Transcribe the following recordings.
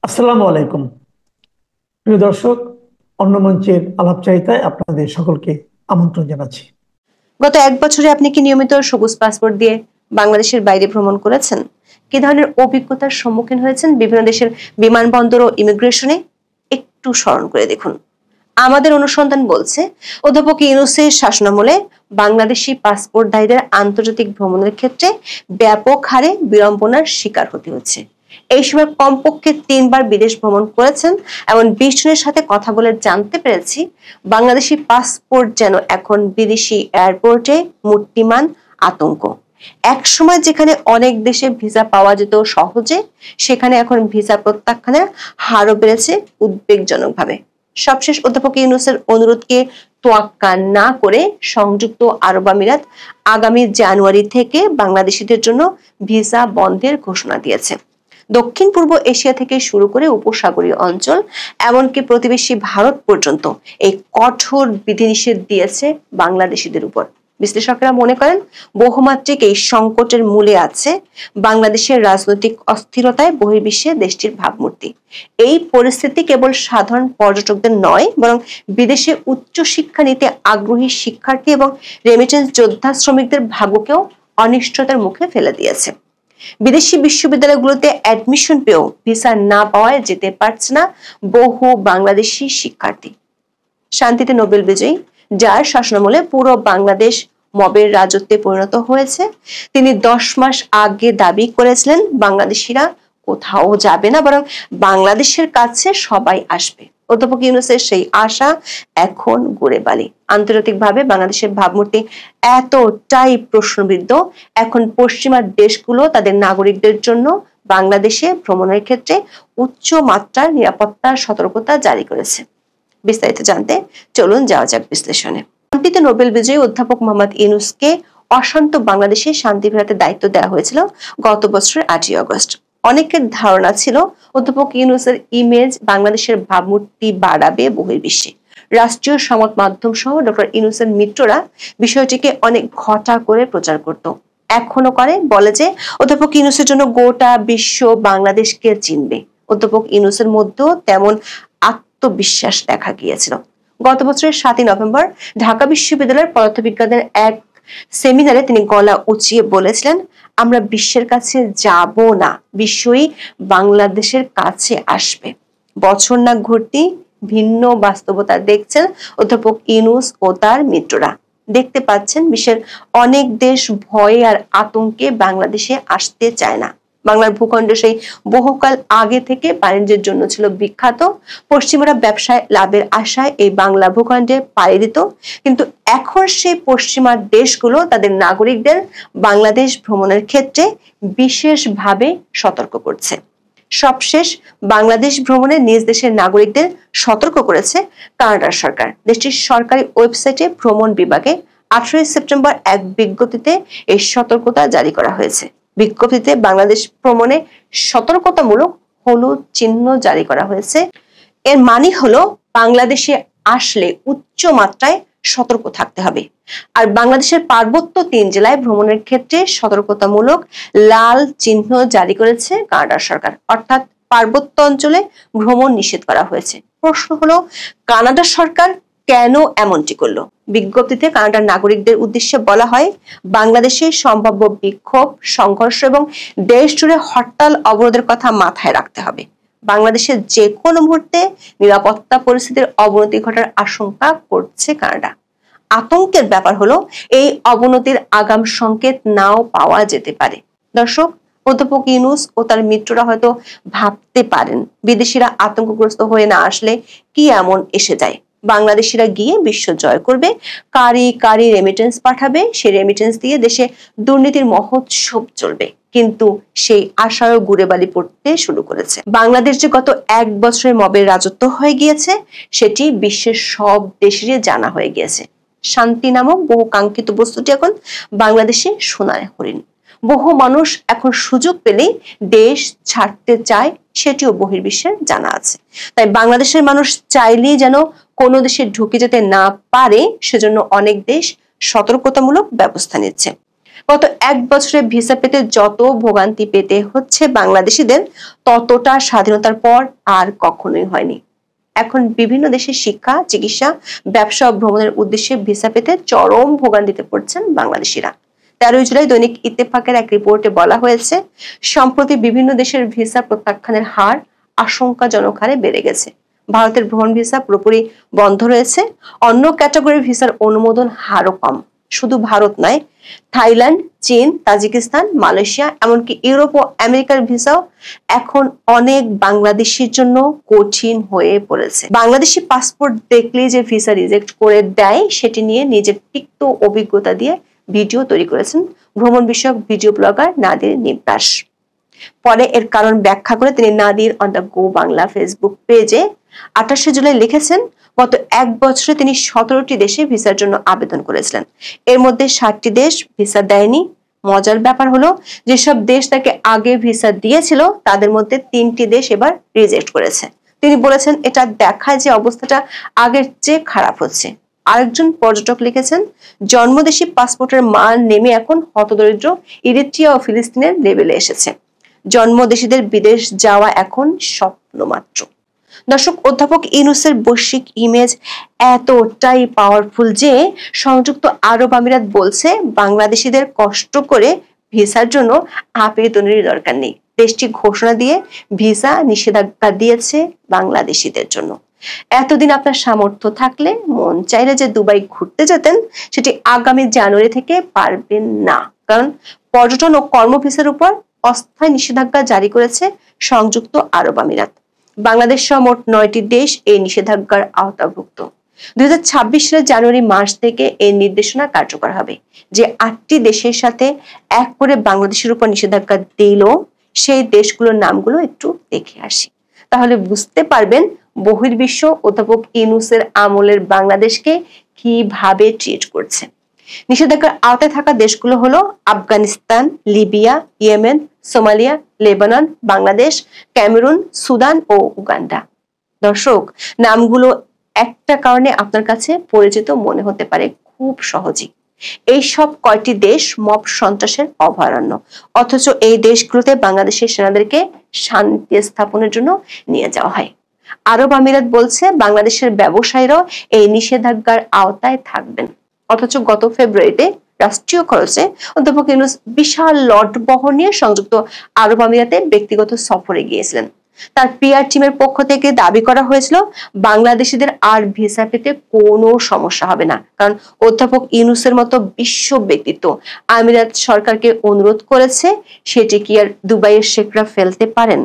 আসসালামু আলাইকুম প্রিয় দর্শক। অন্য মঞ্চের আলাপচারিতায় আপনাদের সকলকে আমন্ত্রণ জানাচ্ছি। গত এক বছরে আপনি কি নিয়মিত সবুজ পাসপোর্ট দিয়ে বাংলাদেশের বাইরে ভ্রমণ করেছেন? কি ধরনের অভিজ্ঞতার সম্মুখীন হয়েছেন বিভিন্ন দেশের বিমানবন্দর ও ইমিগ্রেশনে? একটু স্মরণ করে দেখুন। আমাদের অনুসন্ধান বলছে অধ্যাপক ইউনূসের শাসনামলে বাংলাদেশি পাসপোর্টধারীদের আন্তর্জাতিক ভ্রমণের ক্ষেত্রে ব্যাপক হারে বিড়ম্বনার শিকার হতে হচ্ছে। এই সময় কমপক্ষে 3বার বিদেশ ভ্রমণ করেছেন এমন 20 জনের সাথে কথা বলে জানতে পেরেছি বাংলাদেশি পাসপোর্ট যেন এখন বিদেশি এয়ারপোর্টে মূর্তিমান আতঙ্ক। এক সময় যেখানে অনেক দেশে ভিসা পাওয়া যেত সহজে, সেখানে এখন ভিসা প্রত্যাখ্যানের হারও বেড়েছে উদ্বেগজনকভাবে। সবশেষ অধ্যাপক ইউনূসের অনুরোধকে তোয়াক্কা না করে সংযুক্ত আরব আমিরাত আগামী জানুয়ারি থেকে বাংলাদেশিদের জন্য ভিসা বন্ধের ঘোষণা দিয়েছে। দক্ষিণ পূর্ব এশিয়া থেকে শুরু করে উপসাগরীয় অঞ্চল এমনকি প্রতিবেশী ভারত পর্যন্ত এই কঠোর বিধিনিষেধ দিয়েছে বাংলাদেশিদের উপর। বিশ্লেষকরা মনে করেন বহুমাত্রিক এই সংকটের মূলে আছে বাংলাদেশের রাজনৈতিক অস্থিরতায় বহির্বিশ্বে দেশটির ভাবমূর্তি। এই পরিস্থিতি কেবল সাধারণ পর্যটকদের নয়, বরং বিদেশে উচ্চ শিক্ষা নিতে আগ্রহী শিক্ষার্থী এবং রেমিটেন্স যোদ্ধা শ্রমিকদের ভাগ্যকেও অনিশ্চয়তার মুখে ফেলে দিয়েছে। বিদেশি বিশ্ববিদ্যালয়গুলোতে অ্যাডমিশন পেয়েও ভিসা না পাওয়ায় যেতে পারছে না বহু বাংলাদেশি শিক্ষার্থী। শান্তিতে নোবেল বিজয়ী, যার শাসনামলে পুরো বাংলাদেশ মবের রাজত্বে পরিণত হয়েছে, তিনি 10 মাস আগে দাবি করেছিলেন বাংলাদেশিরা কোথাও যাবে না, বরং বাংলাদেশের কাছে সবাই আসবে। অধ্যাপক ইউনূসের সেই আশা এখন গুড়ে বালি। আন্তর্জাতিকভাবে বাংলাদেশের ভাবমূর্তি এতটাই প্রশ্নবিদ্ধ, এখন পশ্চিমা দেশগুলো তাদের নাগরিকদের জন্য বাংলাদেশে ভ্রমণের ক্ষেত্রে উচ্চ মাত্রার নিরাপত্তার সতর্কতা জারি করেছে। বিস্তারিত জানতে চলুন যাওয়া যাক বিশ্লেষণে। শান্তিতে নোবেল বিজয়ী অধ্যাপক মোহাম্মদ ইউনূসকে অশান্ত বাংলাদেশে শান্তি ফেরাতে দায়িত্ব দেওয়া হয়েছিল গত বছরের 8ই আগস্ট। অনেকের ধারণা ছিল অধ্যাপক ইউনূসের ইমেজ বাংলাদেশের ভাবমূর্তি বাড়াবে বহির্বিশ্বে। রাষ্ট্রীয় সংবাদ মাধ্যম সহ ডক্টর ইউনূসের মিত্ররা বিষয়টিকে অনেক ঘটা করে প্রচার করত, এখনো করে। বলে যে অধ্যাপক ইউনূসের জন্য গোটা বিশ্ব বাংলাদেশকে চিনবে। অধ্যাপক ইউনূসের মধ্যেও তেমন আত্মবিশ্বাস দেখা গিয়েছিল। গত বছরের 7ই নভেম্বর ঢাকা বিশ্ববিদ্যালয়ের পদার্থবিজ্ঞানের এক সেমিনারে তিনি গলা উঁচিয়ে বলেছিলেন, আমরা বিশ্বের কাছে যাব না, বিশ্বই বাংলাদেশের কাছে আসবে। বছর না ঘুরতি ভিন্ন বাস্তবতা দেখছেন অধ্যাপক ইউনূস ও তার মিত্ররা। দেখতে পাচ্ছেন বিশ্বের অনেক দেশ ভয়ে আর আতঙ্কে বাংলাদেশে আসতে চায় না। বাংলার ভূখণ্ড সেই বহুকাল আগে থেকে বাণিজ্যের জন্য ছিল বিখ্যাত। পশ্চিমারা ব্যবসায় লাভের আশায় এই বাংলা ভূখণ্ডে পাড়ি দিত, কিন্তু এখন সেই পশ্চিমা দেশগুলো তাদের নাগরিকদের বাংলাদেশ ভ্রমণের ক্ষেত্রে বিশেষভাবে সতর্ক করছে। সবশেষ বাংলাদেশ ভ্রমণে নিজ দেশের নাগরিকদের সতর্ক করেছে কানাডার সরকার। দেশটির সরকারি ওয়েবসাইটে ভ্রমণ বিভাগে 18 সেপ্টেম্বর এক বিজ্ঞপ্তিতে এই সতর্কতা জারি করা হয়েছে। বিজ্ঞপ্তিতে বাংলাদেশ ভ্রমণে সতর্কতামূলক হলুদ চিহ্ন জারি করা হয়েছে। এর মানে হলো বাংলাদেশে আসলে উচ্চ মাত্রায় সতর্ক থাকতে হবে। আর বাংলাদেশের পার্বত্য 3 জেলায় ভ্রমণের ক্ষেত্রে সতর্কতামূলক লাল চিহ্ন জারি করেছে কানাডার সরকার, অর্থাৎ পার্বত্য অঞ্চলে ভ্রমণ নিষেধ করা হয়েছে। প্রশ্ন হলো, কানাডা সরকার কেন এমনটি করলো? বিজ্ঞপ্তিতে কানাডার নাগরিকদের উদ্দেশ্যে বলা হয়, বাংলাদেশে সম্ভাব্য বিক্ষোভ, সংঘর্ষ এবং দেশ জুড়ে হরতাল অবরোধের কথা মাথায় রাখতে হবে। বাংলাদেশের যে কোনো মুহূর্তে নিরাপত্তা পরিস্থিতির অবনতি ঘটার আশঙ্কা করছে কানাডা। আতঙ্কের ব্যাপার হলো, এই অবনতির আগাম সংকেত নাও পাওয়া যেতে পারে। দর্শক, অধ্যাপক ইউনূস ও তার মিত্ররা হয়তো ভাবতে পারেন বিদেশিরা আতঙ্কগ্রস্ত হয়ে না আসলে কি এমন এসে যায়, বাংলাদেশিরা গিয়ে বিশ্ব জয় করবে, কারি কারি রেমিটেন্স পাঠাবে, সেই রেমিটেন্স দিয়ে দেশে দুর্নীতির মহোৎসব চলবে। কিন্তু সেই আশারও গুড়ে বালি পড়তে শুরু করেছে। বাংলাদেশ যে গত 1 বছরে মবের রাজত্ব হয়ে গিয়েছে, সেটি বিশ্বের সব দেশেরই জানা হয়ে গিয়েছে। শান্তি নামক বহু কাঙ্ক্ষিত বস্তুটি এখন বাংলাদেশে সোনার হরিণ। বহু মানুষ এখন সুযোগ পেলেই দেশ ছাড়তে চায়, সেটিও বহির্বিশ্বের জানা আছে। তাই বাংলাদেশের মানুষ চাইলেই যেন কোনো দেশে ঢুকে যেতে না পারে, সেজন্য অনেক দেশ সতর্কতামূলক ব্যবস্থা নিচ্ছে। গত 1 বছরে ভিসা পেতে যত ভোগান্তি পেতে হচ্ছে বাংলাদেশিদের, ততটা স্বাধীনতার পর আর কখনোই হয়নি। এখন বিভিন্ন দেশের শিক্ষা, চিকিৎসা, ব্যবসা ও ভ্রমণের উদ্দেশ্যে ভিসা পেতে চরম ভোগান্তিতে পড়ছেন বাংলাদেশিরা। 13 জুলাই দৈনিক ইত্তেফাকের এক রিপোর্টে বলা হয়েছে, সম্প্রতি বিভিন্ন দেশের ভিসা প্রত্যাখ্যানের হার আশঙ্কাজনক হারে বেড়ে গেছে। ভারতের ভ্রমণ ভিসা পুরোপুরি বন্ধ রয়েছে। অন্য ক্যাটাগরির ভিসার অনুমোদন হারও কম। শুধু ভারত নয়, থাইল্যান্ড, চীন, তাজিকিস্তান, মালয়েশিয়া, এমনকি ইউরোপ ও আমেরিকার ভিসাও এখন অনেক বাংলাদেশির জন্য কঠিন হয়ে পড়েছে। বাংলাদেশি পাসপোর্ট দেখলেই যে ভিসা রিজেক্ট করে দেয়, সেটি নিয়ে নিজের তিক্ত অভিজ্ঞতা দিয়ে ভিডিও তৈরি করেছেন ভ্রমণ বিষয়ক ভিডিও ব্লগার নাদির নিবদাস। পরে এর কারণ ব্যাখ্যা করে তিনি Nadir on the go Bangla Facebook পেজে 28 জুলাই লিখেছেন, গত 1 বছরে তিনি 17টি দেশে ভিসার জন্য আবেদন করেছিলেন। এর মধ্যে 7টি দেশ ভিসা দেয়নি। মজার ব্যাপার হলো, যেসব দেশ তাকে আগে ভিসা দিয়েছিল তাদের মধ্যে 3টি দেশ এবার রিজেক্ট করেছে। তিনি বলেছেন, এটা দেখায় যে অবস্থাটা আগের চেয়ে খারাপ হচ্ছে। আরেকজন পর্যটক লিখেছেন, জন্মদেশী পাসপোর্টের মান নেমে এখন হতদরিদ্র ইরিট্রিয়া ও ফিলিস্তিনের লেভেলে এসেছে। জন্মদেশীদের বিদেশ যাওয়া এখন স্বপ্ন মাত্র। দর্শক, অধ্যাপক ইউনূসের বৈশ্বিক ইমেজ এতটাই পাওয়ারফুল যে সংযুক্ত আরব আমিরাত বলছে বাংলাদেশিদের কষ্ট করে ভিসার জন্য আবেদনের দরকার নেই। দেশটি ঘোষণা দিয়ে ভিসা নিষেধাজ্ঞা দিয়েছে বাংলাদেশিদের জন্য। এতদিন আপনার সামর্থ্য থাকলে মন চাইলে যে দুবাই ঘুরতে যেতেন, সেটি আগামী জানুয়ারি থেকে পারবেন না, কারণ পর্যটন ও কর্ম ভিসার উপর অস্থায়ী নিষেধাজ্ঞা জারি করেছে সংযুক্ত আরব আমিরাত। বাংলাদেশ সহ মোট 9টি দেশ এই নিষেধাজ্ঞার আওতাভুক্ত। 2026 সালের জানুয়ারি মাস থেকে এই নির্দেশনা কার্যকর হবে। যে 8টি দেশের সাথে এক করে বাংলাদেশের উপর নিষেধাজ্ঞা দিল, সেই দেশগুলোর নামগুলো একটু দেখে আসি, তাহলে বুঝতে পারবেন বহির্বিশ্ব অধ্যাপক ইউনূসের আমলের বাংলাদেশকে কিভাবে ট্রিট করছে। নিষেধাজ্ঞার আওতায় থাকা দেশগুলো হলো Afghanistan, Libya, Yemen, Somalia, Lebanon, Bangladesh, Cameroon, Sudan ও উগান্ডা। দর্শক, নামগুলো একটা কারণে আপনার কাছে পরিচিত মনে হতে পারে খুব সহজেই। এই সব কয়টি দেশ মব সন্ত্রাসের অভয়ারণ্য, অথচ এই দেশগুলোতে বাংলাদেশের সেনাদেরকে শান্তি স্থাপনের জন্য নিয়ে যাওয়া হয়। আরব আমিরাত বলছে বাংলাদেশের ব্যবসায়ীরাও এই নিষেধাজ্ঞার আওতায় থাকবেন, অথচ গত ফেব্রুয়ারিতে রাষ্ট্রীয় খরচে অধ্যাপক ইউনূস বিশাল লট বহর নিয়ে সংযুক্ত আরব আমিরাতে ব্যক্তিগত সফরে গিয়েছিলেন। তার পিআর টিমের পক্ষ থেকে দাবি করা হয়েছিল বাংলাদেশিদের আর ভিসা পেতে কোনো সমস্যা হবে না, কারণ অধ্যাপক ইউনূসের মতো বিশ্ব ব্যক্তিত্ব আমিরাত সরকারকে অনুরোধ করেছে, সেটি কি আর দুবাইয়ের শেখরা ফেলতে পারেন?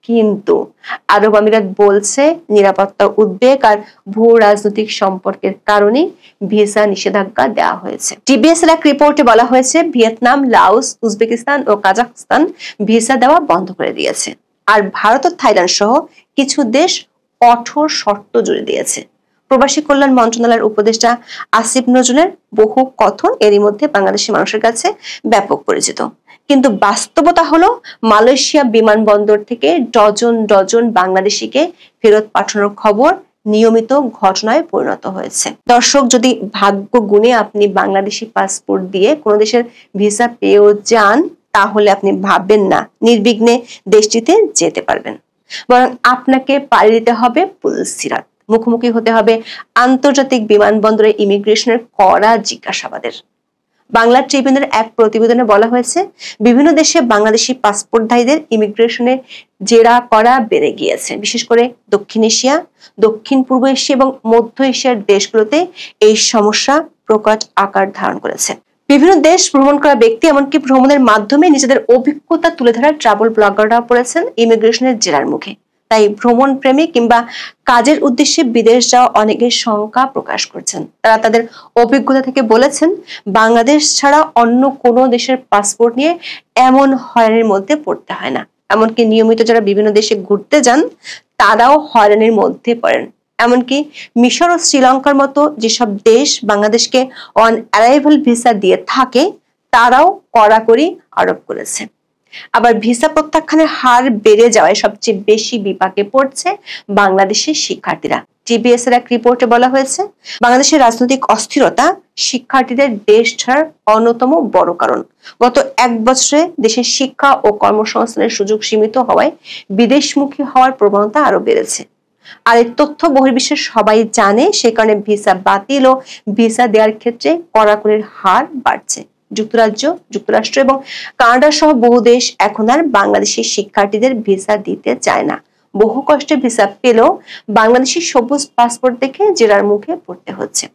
কিন্তু আরব আমিরাত বলছে নিরাপত্তা উদ্বেগ আর ভূ রাজনৈতিক সম্পর্কের কারণে ভিসা নিষেধাজ্ঞা দেওয়া হয়েছে। টিবিএস এর এক রিপোর্টে বলা হয়েছে, ভিয়েতনাম, লাওস, উজবেকিস্তান ও কাজাখস্তান ভিসা দেওয়া বন্ধ করে দিয়েছে, আর ভারত ও থাইল্যান্ড সহ কিছু দেশ কঠোর শর্ত জুড়ে দিয়েছে। প্রবাসী কল্যাণ মন্ত্রণালয়ের উপদেষ্টা আসিফ নজরুলের বহু কথন এরই মধ্যে বাংলাদেশি মানুষের কাছে ব্যাপক পরিচিত। কিন্তু বাস্তবতা হলো, মালয়েশিয়া বিমানবন্দর থেকে ডজন ডজন বাংলাদেশিকে ফেরত পাঠানোর খবর নিয়মিত ঘটনায় পরিণত হয়েছে। দর্শক, যদি ভাগ্য গুণে আপনি বাংলাদেশি পাসপোর্ট দিয়ে কোনো দেশের ভিসা পেয়েও যান, তাহলে আপনি ভাববেন না নির্বিঘ্নে দেশটিতে যেতে পারবেন, বরং আপনাকে পাড়ি দিতে হবে পুলিশ সিরাত, মুখোমুখি হতে হবে আন্তর্জাতিক বিমানবন্দরে ইমিগ্রেশনের কড়া জিজ্ঞাসাবাদের। বাংলা ট্রিবিউনের এক প্রতিবেদনে বলা হয়েছে, বিভিন্ন দেশে বাংলাদেশি পাসপোর্টধারীদের ইমিগ্রেশনে জেরা করা বেড়ে গিয়েছে। বিশেষ করে দক্ষিণ এশিয়া, দক্ষিণ পূর্ব এশিয়া এবং মধ্য এশিয়ার দেশগুলোতে এই সমস্যা প্রকট আকার ধারণ করেছে। বিভিন্ন দেশ ভ্রমণ করা ব্যক্তি, এমনকি ভ্রমণের মাধ্যমে নিজেদের অভিজ্ঞতা তুলে ধরা ট্রাভেল ব্লগাররা পড়েছেন ইমিগ্রেশনের জেরার মুখে। তাই ভ্রমণ প্রেমী কিংবা কাজের উদ্দেশ্যে বিদেশ যাওয়া অনেকের শঙ্কা প্রকাশ করছেন। তারা তাদের অভিজ্ঞতা থেকে বলেছেন, বাংলাদেশ ছাড়া অন্য কোনো দেশের পাসপোর্ট নিয়ে এমন হয়রানির মধ্যে পড়তে হয় না। এমনকি নিয়মিত যারা বিভিন্ন দেশে ঘুরতে যান, তারাও হয়রানির মধ্যে পড়েন। এমনকি মিশর ও শ্রীলঙ্কার মতো যেসব দেশ বাংলাদেশকে অন অ্যারাইভাল ভিসা দিয়ে থাকে, তারাও কড়াকড়ি আরোপ করেছে। আবার ভিসা প্রত্যাখ্যানের হার বেড়ে যাওয়ায় সবচেয়ে বেশি বিপাকে পড়ছে বাংলাদেশের শিক্ষার্থীরা। টিবিএস এর এক রিপোর্টে বলা হয়েছে, বাংলাদেশের রাজনৈতিক অস্থিরতা শিক্ষার্থীদের দেশ ছাড়ার অন্যতম বড় কারণ। গত এক বছরে দেশের শিক্ষা ও কর্মসংস্থানের সুযোগ সীমিত হওয়ায় বিদেশমুখী হওয়ার প্রবণতা আরো বেড়েছে। আর এই তথ্য বহির্বিশ্বের সবাই জানে, সে কারণে ভিসা বাতিল ও ভিসা দেওয়ার ক্ষেত্রে কড়াকড়ির হার বাড়ছে। যুক্তরাজ্য, যুক্তরাষ্ট্র এবং কানাডা সহ বহু দেশ এখন আর বাংলাদেশের শিক্ষার্থীদের ভিসা দিতে চায় না। বহু কষ্টে ভিসা পেলেও বাংলাদেশের সবুজ পাসপোর্ট দেখে জেরার মুখে পড়তে হচ্ছে।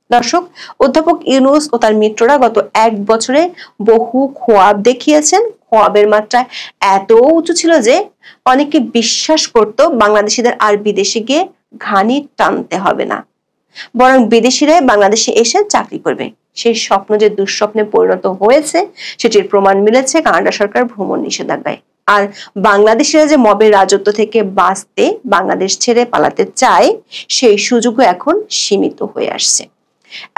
দর্শক, অধ্যাপক ইউনূস ও তার মিত্ররা গত এক বছরে বহু খোয়াব দেখিয়েছেন। খোয়াবের মাত্রা এত উঁচু ছিল যে অনেকে বিশ্বাস করত বাংলাদেশিদের আর বিদেশে গিয়ে ঘানি টানতে হবে না, বরং বিদেশিরাই বাংলাদেশে এসে চাকরি করবে। সেই স্বপ্ন যে দুঃস্বপ্নে পরিণত হয়েছে সেটির প্রমাণ মিলেছে কানাডা সরকার ভ্রমণ নিষেধাজ্ঞায়। আর বাংলাদেশিরা যে মবের রাজত্ব থেকে বাঁচতে বাংলাদেশ ছেড়ে পালাতে চায়, সেই সুযোগও এখন সীমিত হয়ে আসছে।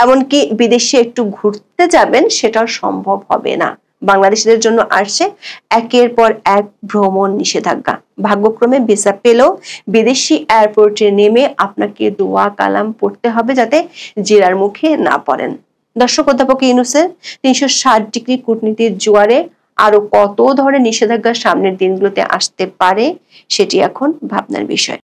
এমনকি বিদেশে একটু ঘুরতে যাবেন সেটাও সম্ভব হবে না। বাংলাদেশিদের জন্য আসছে একের পর এক ভ্রমণ নিষেধাজ্ঞা। ভাগ্যক্রমে ভিসা পেলেও বিদেশি এয়ারপোর্টে নেমে আপনাকে দোয়া কালাম পড়তে হবে যাতে জেরার মুখে না পড়েন। দর্শক, অধ্যাপক ইউনূসের ৩৬০ ডিগ্রি কূটনীতির জোয়ারে আরো কত ধরনের নিষেধাজ্ঞা সামনের দিনগুলোতে আসতে পারে সেটি এখন ভাবনার বিষয়।